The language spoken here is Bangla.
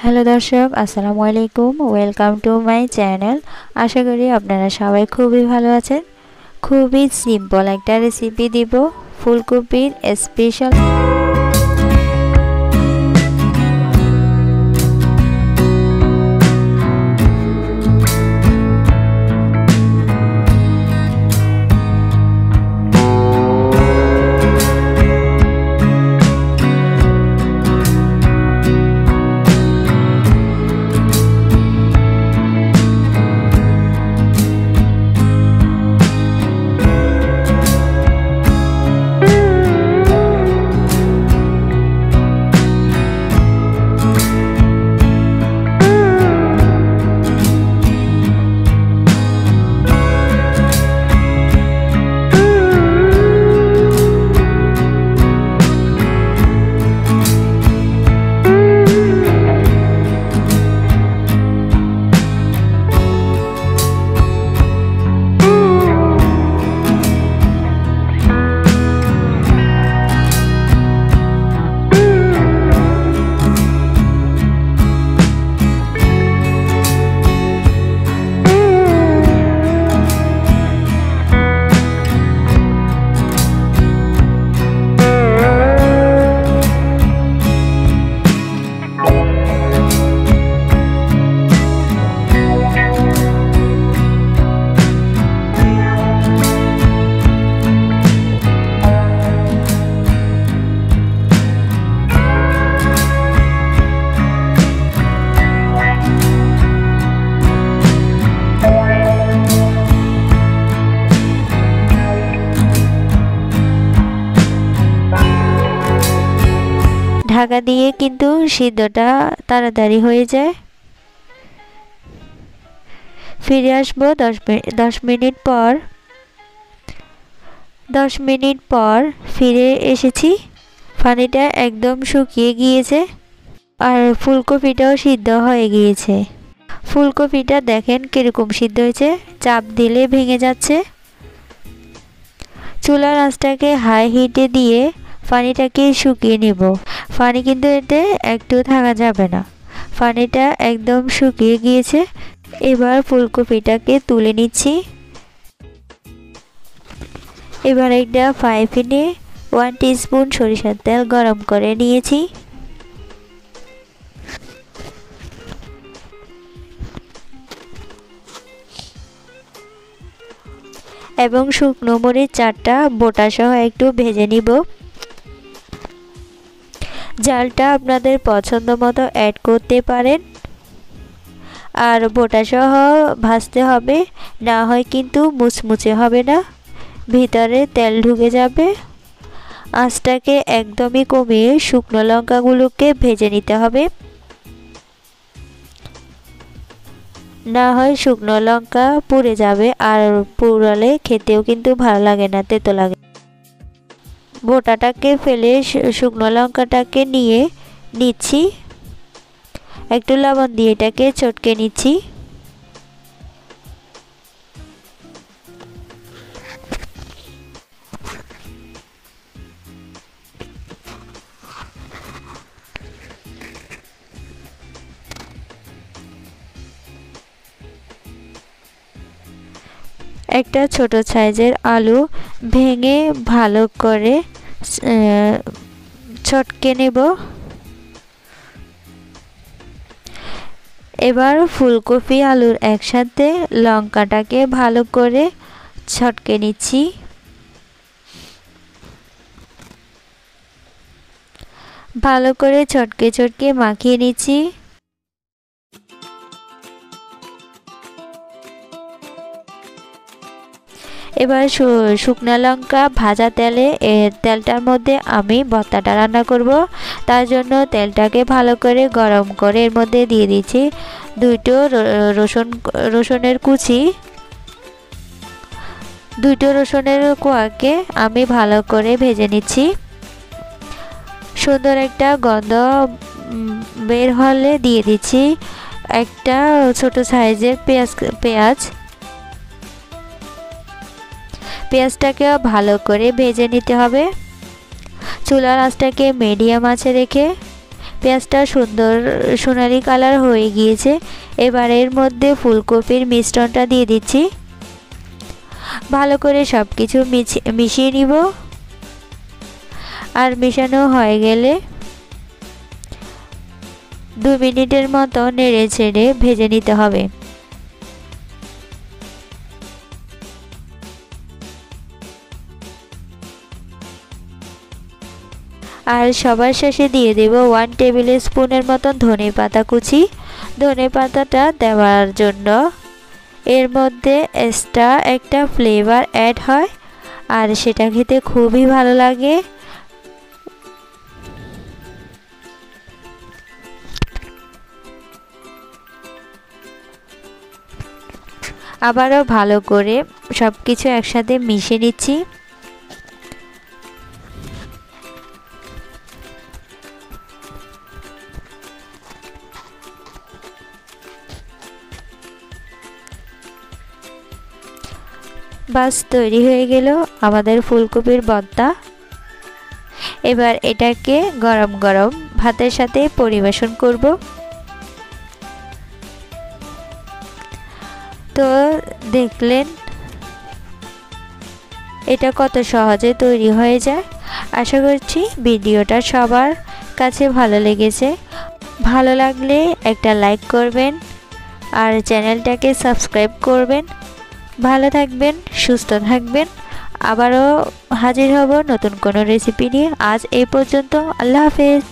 হ্যালো দর্শক, আসসালামু আলাইকুম। Welcome to my channel. আশা করি আপনারা সবাই খুবই ভালো আছেন। খুবই সিম্পল একটা রেসিপি দিব, ফুলকপির স্পেশাল। ঢাকা দিয়ে কিন্তু সিদ্ধটা তাড়াতাড়ি হয়ে যায়। ফিরে আসবো 10 মিনিট পর। 10 মিনিট পর ফিরে এসেছি। পানিটা একদম শুকিয়ে গিয়েছে আর ফুলকপিটাও সিদ্ধ হয়ে গিয়েছে। ফুলকপিটা দেখেন কিরকম সিদ্ধ হয়েছে, চাপ দিলে ভেঙে যাচ্ছে। চুলার আঁচটাকে হাই হিটে দিয়ে পানিটাকে শুকিয়ে নিব। পানি কিন্তু এতে একটু থাকা যাবে না, পানিটা একদম শুকিয়ে গিয়েছে। এবার ফুলকপিটাকে তুলে নিচ্ছি। এবার একটা ফ্রাই প্যানে 1 টিস্পুন সরিষার তেল গরম করে নিয়েছি। এবং শুকনো মরিচ 4টা বোটা সহ একটু ভেজে নিব। জালটা আপনাদের পছন্দ মতো অ্যাড করতে পারেন, আর বোটা সহ ভাজতে হবে, না হয় কিন্তু মুচমুচে হবে না, ভিতরে তেল ঢুকে যাবে। আঁচটাকে একদমই কমিয়ে শুকনো লঙ্কাগুলোকে ভেজে নিতে হবে, না হয় শুকনো লঙ্কা পুড়ে যাবে, আর পুড়ালে খেতেও কিন্তু ভালো লাগে না, তেতো লাগে। বোটাটাকে ফেলে শুকনো লঙ্কাটাকে নিয়ে নিচ্ছি। একটু লবণ দিয়ে এটাকে চটকে নিচ্ছি। একটা ছোট সাইজের আলু ভেঙে ভালো করে চটকে নেব। এবার ফুলকপি আলুর একসাথে লঙ্কাটাকে ভালো করে চটকে নিচ্ছি। ভালো করে চটকে চটকে মাখিয়ে নিচ্ছি। এবার শুকনো লঙ্কা ভাজা তেলটার মধ্যে আমি ভর্তাটা রান্না করব। তার জন্য তেলটাকে ভালো করে গরম করে এর মধ্যে দিয়ে দিচ্ছি 2টো রসুনের কুচি। 2টো রসুনের কোয়াকে আমি ভালো করে ভেজে নিচ্ছি। সুন্দর একটা গন্ধ বের হলে দিয়ে দিচ্ছি একটা ছোট সাইজের পেঁয়াজ। পেঁয়াজটাকে ভালো করে ভেজে নিতে হবে। চুলার আঁচটাকে মিডিয়াম আঁচে রেখে পেঁয়াজটা সুন্দর সোনালি কালার হয়ে গিয়েছে। এবার এর মধ্যে ফুলকপির মিশ্রণটা দিয়ে দিচ্ছি। ভালো করে সব কিছু মিশিয়ে নিব। আর মেশানো হয়ে গেলে 2 মিনিটের মতো নেড়ে ছেড়ে ভেজে নিতে হবে। আর সবার শেষে দিয়ে দেব 1 টেবিল স্পুনের মতন ধনেপাতা কুচি। ধনেপাতাটা দেওয়ার জন্য এর মধ্যে এক্সট্রা একটা ফ্লেভার অ্যাড হয় আর সেটা খেতে খুবই ভালো লাগে। আবারও ভালো করে সব কিছু একসাথে মিশিয়ে নিচ্ছি। বাস তৈরি হয়ে গেল আমাদের ফুলকপির ভর্তা। এবার এটাকে গরম গরম ভাতের সাথে পরিবেশন করব। তো দেখলেন এটা কত সহজে তৈরি হয়ে যায়। আশা করছি ভিডিওটা সবার কাছে ভালো লেগেছে। ভালো লাগলে একটা লাইক করবেন আর চ্যানেলটাকে সাবস্ক্রাইব করবেন। ভালো থাকবেন, সুস্থ থাকবেন। আবারও হাজির হব নতুন কোনো রেসিপি নিয়ে। আজ এই পর্যন্ত। আল্লাহ হাফেজ।